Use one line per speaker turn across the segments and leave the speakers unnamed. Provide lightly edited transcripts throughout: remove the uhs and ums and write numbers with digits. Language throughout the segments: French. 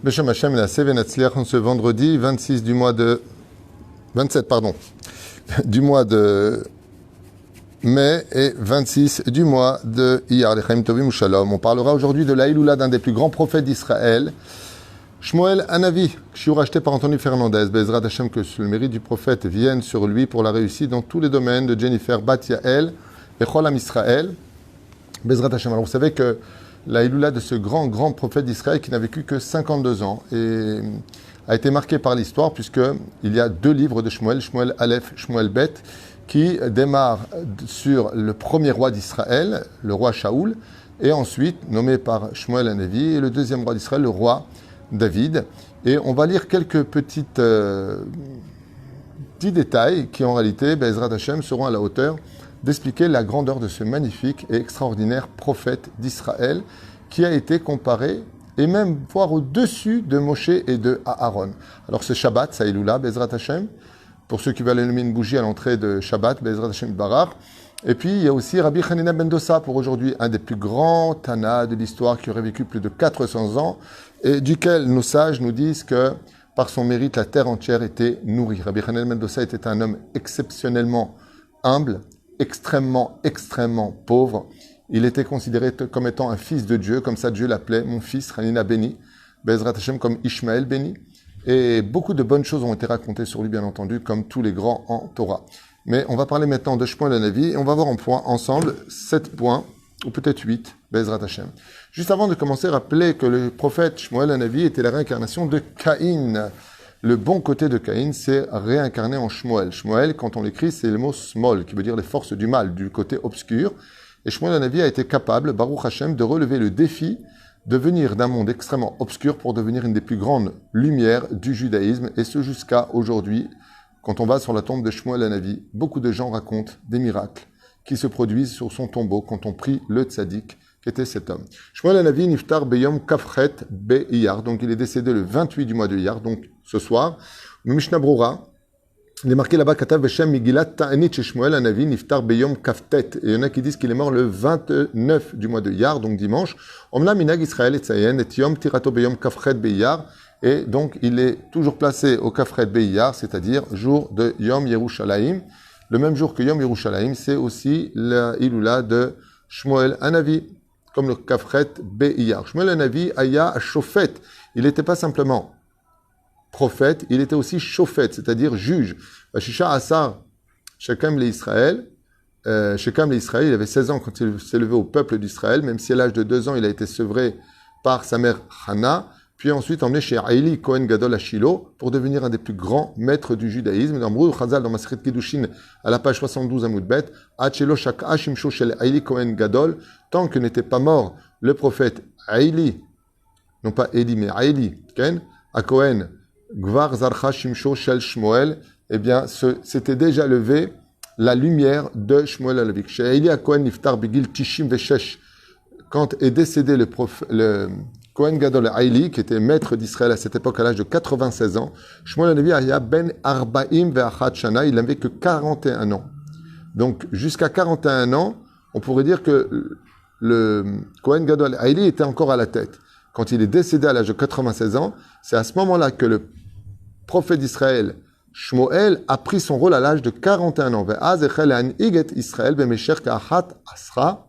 Beshem Hashem la Sevenatzliach, ce vendredi 26 du mois de 27 du mois de mai et 26 du mois de Iyar Lechaim Tovim Shalom. On parlera aujourd'hui de la Iloula d'un des plus grands prophètes d'Israël, Shmuel Hanavi, shiur acheté par Anthony Fernandez. Bezrat Hashem, que le mérite du prophète vienne sur lui pour la réussite dans tous les domaines de Jennifer Bat Yael et Chol Am Israël. Bezrat Hashem. Alors vous savez que la Iloula de ce grand prophète d'Israël qui n'a vécu que 52 ans et a été marqué par l'histoire puisqu'il y a deux livres de Shmuel, Shmuel Aleph, Shmuel Bet, qui démarrent sur le premier roi d'Israël, le roi Shaoul, et ensuite nommé par Shmuel Hanavi, et le deuxième roi d'Israël, le roi David. Et on va lire quelques petits détails qui en réalité, Bezrat Hashem, seront à la hauteur d'expliquer la grandeur de ce magnifique et extraordinaire prophète d'Israël qui a été comparé et même voire au-dessus de Moshe et de Aaron. Alors ce Shabbat, ça Iloula, Bezrat Hashem, pour ceux qui veulent allumer une bougie à l'entrée de Shabbat, Bezrat Hashem Barar. Et puis il y a aussi Rabbi Hanina ben Dosa pour aujourd'hui, un des plus grands Tana de l'histoire qui aurait vécu plus de 400 ans et duquel nos sages nous disent que par son mérite, la terre entière était nourrie. Rabbi Hanina ben Dosa était un homme exceptionnellement humble, extrêmement pauvre. Il était considéré comme étant un fils de Dieu, comme ça Dieu l'appelait, mon fils, Hanina béni, Bezrat Hashem comme Ishmaël béni. Et beaucoup de bonnes choses ont été racontées sur lui, bien entendu, comme tous les grands en Torah. Mais on va parler maintenant de Shmuel Hanavi, et on va voir en point ensemble 7 points, ou peut-être 8, Bezrat Hashem. Juste avant de commencer, rappelez que le prophète Shmuel Hanavi était la réincarnation de Caïn. Le bon côté de Caïn, c'est réincarné en Shmuel. Shmuel, quand on l'écrit, c'est le mot smol, qui veut dire les forces du mal, du côté obscur. Et Shmuel Hanavi a été capable, Baruch Hashem, de relever le défi de venir d'un monde extrêmement obscur pour devenir une des plus grandes lumières du judaïsme, et ce jusqu'à aujourd'hui. Quand on va sur la tombe de Shmuel Hanavi, beaucoup de gens racontent des miracles qui se produisent sur son tombeau quand on prie le tzaddik, qui était cet homme. Shmuel Hanavi niftar beyom kafret be Iyar, donc il est décédé le 28 du mois de Iyar, donc ce soir. Le Mishnah Brura, il est marqué là-bas, Katav Beshem Migilat Ta'anit chez Shmuel Hanavi niftar beyom kaftet. Et il y en a qui disent qu'il est mort le 29 du mois de Iyar, donc dimanche. Omla minag Israël et Tzayen et yom tirato beyom kafret be Iyar. Et donc il est toujours placé au kafret be Iyar, c'est-à-dire jour de Yom Yerushalayim. Le même jour que Yom Yerushalayim, c'est aussi la Iloula de Shmuel Hanavi, comme le kafret be Iyar. Shmuel Hanavi aya shofet. Il n'était pas simplement prophète, il était aussi shofet, c'est-à-dire juge. Shisha Asar, Shechem le Israël, il avait 16 ans quand il s'est levé au peuple d'Israël, même si à l'âge de 2 ans, il a été sevré par sa mère Hana, puis ensuite emmené chez Haïli Kohen Gadol à Shiloh pour devenir un des plus grands maîtres du judaïsme. Dans Mrou Chazal, dans Masechet Kiddushin, à la page 72 à Moudbet, Achelo Shaka Shimsho Shel Haïli Kohen Gadol, tant que n'était pas mort le prophète Haïli, non pas Eli, mais Haïli, Ken, à Kohen, Gvar Zarcha Shimsho Shel Shmuel, eh bien, c'était déjà levé la lumière de Shmuel Hanavi. Chez Haïli à Kohen Niftar Bigil Tishim Veshesh, quand est décédé le Kohen Gadol Haïli, qui était maître d'Israël à cette époque à l'âge de 96 ans, Shmuel Hanavi aya ben Arbaim ve'achat shana, il n'avait que 41 ans. Donc, jusqu'à 41 ans, on pourrait dire que le Kohen Gadol Haïli était encore à la tête. Quand il est décédé à l'âge de 96 ans, c'est à ce moment-là que le prophète d'Israël, Shmuel, a pris son rôle à l'âge de 41 ans. Ve'az echel le'anhig Israël be'mesher ka'achat asar.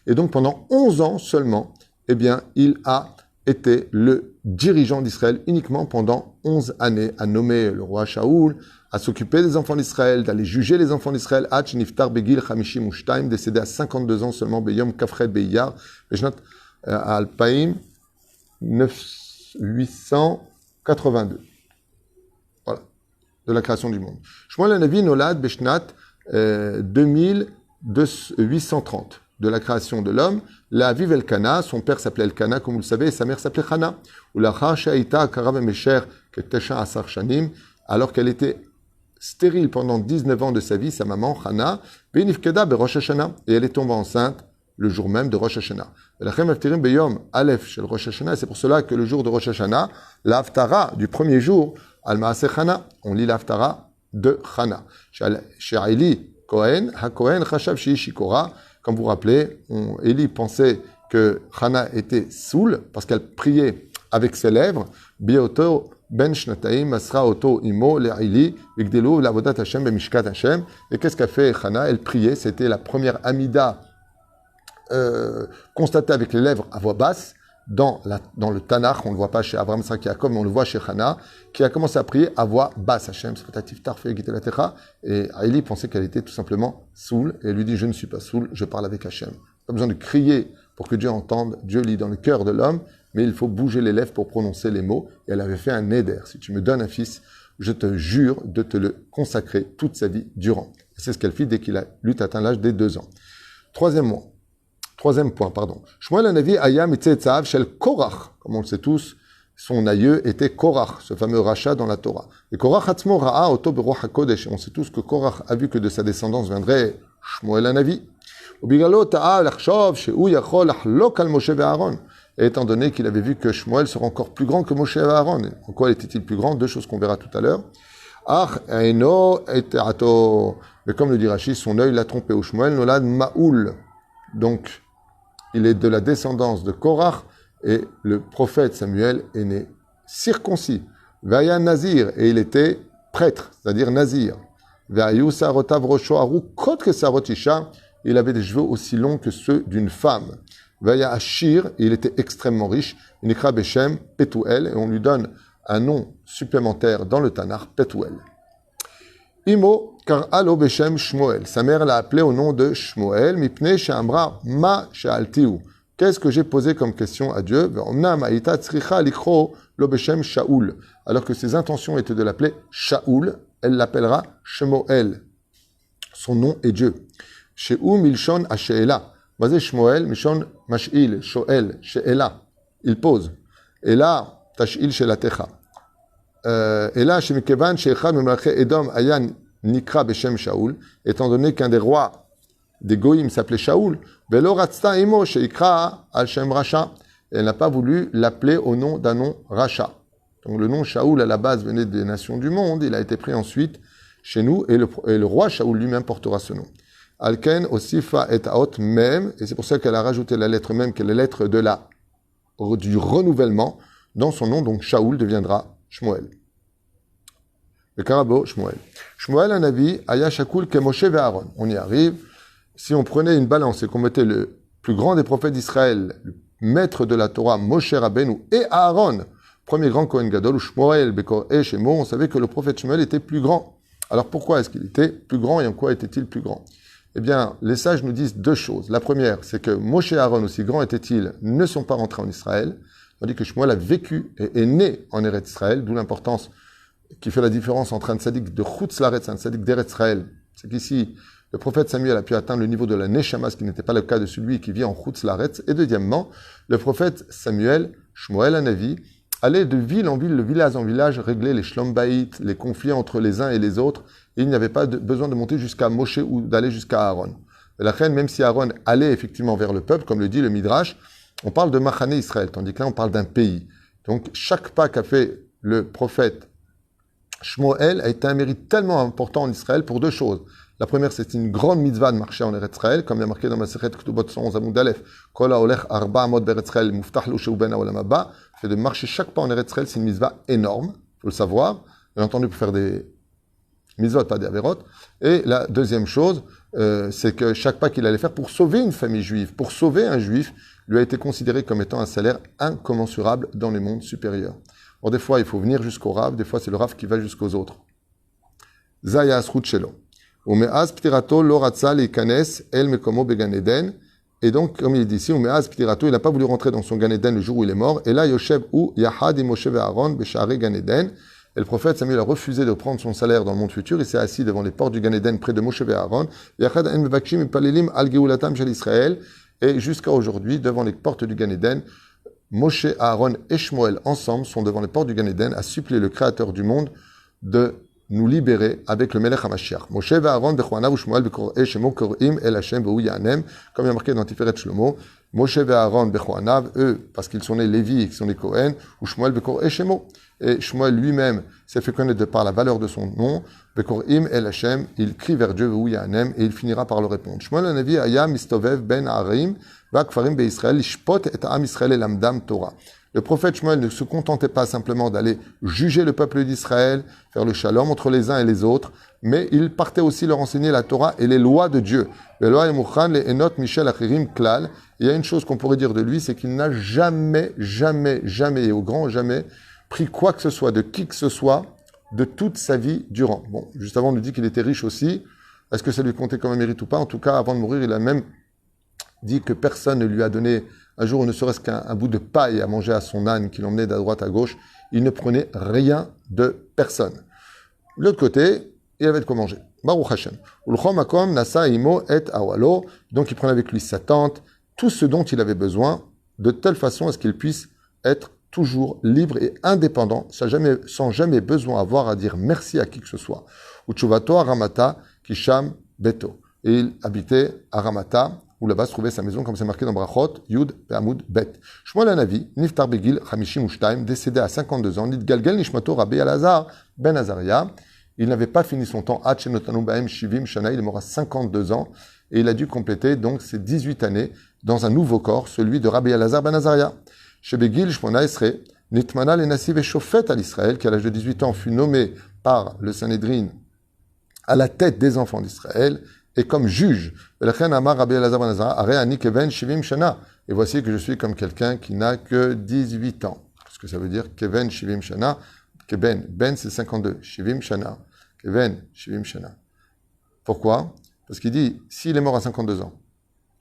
Et donc, pendant 11 ans seulement, eh bien, il a été le dirigeant d'Israël uniquement pendant 11 années, à nommer le roi Shaoul, à s'occuper des enfants d'Israël, d'aller juger les enfants d'Israël, Hach Niftar Begil Chamishim Ushtaim, décédé à 52 ans seulement, Beyom Kafred Beiyar, Beshnat Alpaim 882. Voilà, de la création du monde. Shmuel Hanavi Nolad Beshnat 2830. De la création de l'homme, la vive Elkana, son père s'appelait Elkana, comme vous le savez, et sa mère s'appelait Chana. Ou la Shaita Karav Mesher Ketesha Asar Shanim, alors qu'elle était stérile pendant 19 ans de sa vie, sa maman Chana, Benifkeda be Rosh Hashanah, et elle est tombée enceinte le jour même de Rosh Hashanah. C'est pour cela que le jour de Rosh Hashanah, l'Haftara du premier jour, Al-Maaseh Chana, on lit l'Haftara de Chana. Chez Haïli Kohen, HaKohen Chashav Shei Shikora, comme vous vous rappelez, Élie pensait que Hana était saoule parce qu'elle priait avec ses lèvres. Bioto ben shnataim masra oto imo le'ili vigdelu la'avodat Hashem b'mishkat Hashem. Et qu'est-ce qu'a fait Hana? Elle priait. C'était la première amida constatée avec les lèvres à voix basse. Dans le Tanakh, on ne le voit pas chez Abraham, Sarah, Yaakov, mais on le voit chez Hana, qui a commencé à prier à voix basse. Hashem, et Aïli pensait qu'elle était tout simplement saoule, et elle lui dit, je ne suis pas saoule, je parle avec Hashem. Pas besoin de crier pour que Dieu entende, Dieu lit dans le cœur de l'homme, mais il faut bouger les lèvres pour prononcer les mots, et elle avait fait un neder. Si tu me donnes un fils, je te jure de te le consacrer toute sa vie durant. Et c'est ce qu'elle fit dès qu'il a atteint l'âge des 2 ans. Troisième point, pardon. Shmuel Hanavi aya mitzetzav shel Korach. Comme on le sait tous, son aïeux était Korach, ce fameux rachat dans la Torah. Et Korach atzmo ra'a oto beruach hakodesh. On sait tous que Korach a vu que de sa descendance viendrait Shmuel Hanavi. Ubigalo ta'a lachshov she'u yachol lachlok al Moshe ve'Aaron. Et étant donné qu'il avait vu que Shmuel sera encore plus grand que Moshe et Aaron. En quoi était-il plus grand? 2 choses qu'on verra tout à l'heure. Ach eino et ato. Mais comme le dit Rashi, son œil l'a trompé. Ou Shmuel nolad ma'oul. Donc, il est de la descendance de Korach et le prophète Samuel est né circoncis. Vaya Nazir, et il était prêtre, c'est-à-dire Nazir. Vayu sarotav rosho aru kot que sarotisha, il avait des cheveux aussi longs que ceux d'une femme. Vaya Ashir, il était extrêmement riche. Nikra Beshem Petuel, et on lui donne un nom supplémentaire dans le Tanakh, Petuel. Imo Kar'alo Beshem Shmuel. Sa mère l'a appelé au nom de Shmuel. Mipne She'amra Ma She'altiu. Qu'est-ce que j'ai posé comme question à Dieu? Alors que ses intentions étaient de l'appeler Shaoul, elle l'appellera Shmuel. Son nom est Dieu. She'u Milshon Ashe'ela. Basé Shmuel, Milshon Mash'il, Shoel, She'ela. Il pose. Et là, Tash'il She'latecha. Et là, Shemikevan She'echad Memlache Edom Ayan Nikra Beshem Shaoul, étant donné qu'un des rois des Goïm s'appelait Shaoul, Velo Ratzta Imo Sheikra Al Shem Racha, elle n'a pas voulu l'appeler au nom d'un nom Racha. Donc le nom Shaoul à la base venait des nations du monde, il a été pris ensuite chez nous, et le roi Shaoul lui-même portera ce nom. Alken Osifa et Aot Mem, et c'est pour ça qu'elle a rajouté la lettre même, qui est la lettre du renouvellement, dans son nom, donc Shaoul deviendra Shmuel. Le Karabo, Shmuel. Shmuel Hanavi, Aya Shakul ke Moshe ve'Aaron. On y arrive. Si on prenait une balance et qu'on mettait le plus grand des prophètes d'Israël, le maître de la Torah, Moshe Rabbeinu, et Aaron, premier grand Kohen Gadol, ou Shmuel, Bekor et Shemo, on savait que le prophète Shmuel était plus grand. Alors pourquoi est-ce qu'il était plus grand et en quoi était-il plus grand? Eh bien, les sages nous disent 2 choses. La première, c'est que Moshe et Aaron, aussi grands étaient-ils, ne sont pas rentrés en Israël, tandis que Shmuel a vécu et est né en Eretz Israël, d'où l'importance qui fait la différence entre un tzaddik de Chutz Laaretz et un tzaddik d'Eretz Israël. C'est qu'ici, le prophète Samuel a pu atteindre le niveau de la Neshama, ce qui n'était pas le cas de celui qui vit en Chutz Laaretz. Et deuxièmement, le prophète Samuel, Shmuel Hanavi, allait de ville en ville, de village en village, régler les shlom bayit, les conflits entre les uns et les autres. Et il n'y avait pas besoin de monter jusqu'à Moshe ou d'aller jusqu'à Aaron. Et la reine, même si Aaron allait effectivement vers le peuple, comme le dit le Midrash, on parle de Machane Israël, tandis que là, on parle d'un pays. Donc, chaque pas qu'a fait le prophète Shmuel a été un mérite tellement important en Israël pour 2 choses. La première, c'est une grande mitzvah de marcher en Eretz Israël, comme il y a marqué dans ma Masechet Ketubot 111 Amud Aleph. Kol haolech arba amot be'Eretz Israël muftach lo shehu ben haolam haba. Fait de marcher chaque pas en Eretz Israël, c'est une mitzvah énorme, il faut le savoir. Bien entendu, pour faire des mitzvot, pas des averot. Et la deuxième chose, c'est que chaque pas qu'il allait faire pour sauver une famille juive, pour sauver un juif, lui a été considéré comme étant un salaire incommensurable dans les mondes supérieurs. Or, des fois, il faut venir jusqu'au Rav, des fois, c'est le Rav qui va jusqu'aux autres. Zaya asrut shelo. Umeaz ptirato lo ratza leikanes el mekomo began Eden. Et donc, comme il dit ici, Umeaz ptirato, il n'a pas voulu rentrer dans son Gan Eden le jour où il est mort. Et là, Yoshev ou Yahad et Moshe ve Aaron beshare Gan Eden. Et le prophète Samuel a refusé de prendre son salaire dans le monde futur. Il s'est assis devant les portes du Gan Eden près de Moshe ve Aaron. Yachad en mevakshim palelim al geulatam shel Israël. Et jusqu'à aujourd'hui, devant les portes du Gan Eden, Moshe, Aaron et Shmuel ensemble sont devant les portes du Gan Eden à supplier le Créateur du monde de nous libérer avec le Melech HaMashiach. Moshe et Aaron, Bechouanav ou Shmuel, Bekor'e Shemo, Kor'im, El Hashem, Be'ou Yanem, comme il y a marqué dans Tiferet Shlomo. Moshe et Aaron, Bechouanav, eux, parce qu'ils sont nés Lévi et qu'ils sont nés Kohen, ou Shmuel, Bekor'e Shemo. Et Shmuel lui-même s'est fait connaître de par la valeur de son nom. Bekor'im, El Hashem, il crie vers Dieu, Be'ou Yanem, et il finira par le répondre. Shmuel Hanavi, Aya, Mistovev, Ben Harim, Vakfarim be'Israël shpot et am Israël elamdam Torah. Le prophète Shmuel ne se contentait pas simplement d'aller juger le peuple d'Israël, faire le shalom entre les uns et les autres, mais il partait aussi leur enseigner la Torah et les lois de Dieu. Il y a une chose qu'on pourrait dire de lui, c'est qu'il n'a jamais, et au grand jamais, pris quoi que ce soit, de qui que ce soit, de toute sa vie durant. Bon, juste avant, on nous dit qu'il était riche aussi. Est-ce que ça lui comptait comme un mérite ou pas? En tout cas, avant de mourir, il a même dit que personne ne lui a donné un jour, ne serait-ce qu'un bout de paille à manger à son âne qu'il emmenait de droite à gauche. Il ne prenait rien de personne. De l'autre côté, il avait de quoi manger. Baruch Hashem. Ulchomakom nasa imo et awalo. Donc il prenait avec lui sa tante, tout ce dont il avait besoin, de telle façon à ce qu'il puisse être toujours libre et indépendant, sans jamais besoin avoir à dire merci à qui que ce soit. Uchuvato Aramata Kisham Beto. Et il habitait à Ramata, où là-bas se trouvait sa maison, comme c'est marqué dans Brachot, Yud Pe'amud Bet. Shmuel Hanavi, Niftar Begil, Chamishim Ushtaim, décédé à 52 ans, Nitgalgel Nishmato Rabbi Elazar Ben Azaria. Il n'avait pas fini son temps, Ad Shenotanu Baem Shivim Shana, il est mort à 52 ans, et il a dû compléter donc ses 18 années dans un nouveau corps, celui de Rabbi Elazar Ben Azaria. Shebegil Shmona Esre, Nitmana Lenasiv et Shofet à l'Israël, qui à l'âge de 18 ans fut nommé par le Sanhédrin à la tête des enfants d'Israël, et comme juge. Et voici que je suis comme quelqu'un qui n'a que 18 ans. Ce que ça veut dire, Keven Shivim Shana. Keben, Ben c'est 52, Shivim Shana. Keven Shivim Shana. Pourquoi? Parce qu'il dit, s'il est mort à 52 ans,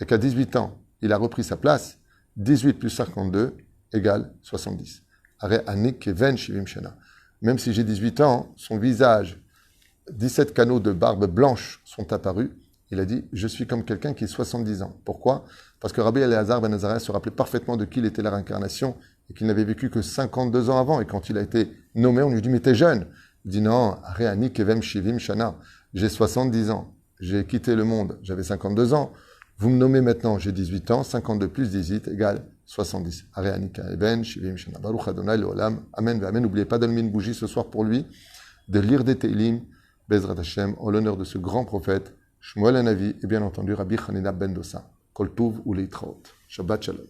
et qu'à 18 ans, il a repris sa place, 18 plus 52 égale 70. Are Anik Keven Shivim Shana. Même si j'ai 18 ans, son visage, 17 canaux de barbe blanche sont apparus. Il a dit, je suis comme quelqu'un qui a 70 ans. Pourquoi? Parce que Rabbi Elazar Ben Azaria se rappelait parfaitement de qui il était la réincarnation et qu'il n'avait vécu que 52 ans avant. Et quand il a été nommé, on lui dit, mais t'es jeune. Il dit, non, Areani Kevem Shivim Shana. J'ai 70 ans. J'ai quitté le monde. J'avais 52 ans. Vous me nommez maintenant, j'ai 18 ans. 52 plus 18 égale 70. Areani Kevem Shivim Shana. Baruch Adonai Leolam. Amen ve Amen. N'oubliez pas d'allumer une bougie ce soir pour lui, de lire des Teilim, Bezrat Hashem, en l'honneur de ce grand prophète, Shmuel Hanavi et bien entendu Rabbi Hanina Ben Dosa. Kol Tuv ou Leitraot. Shabbat Shalom.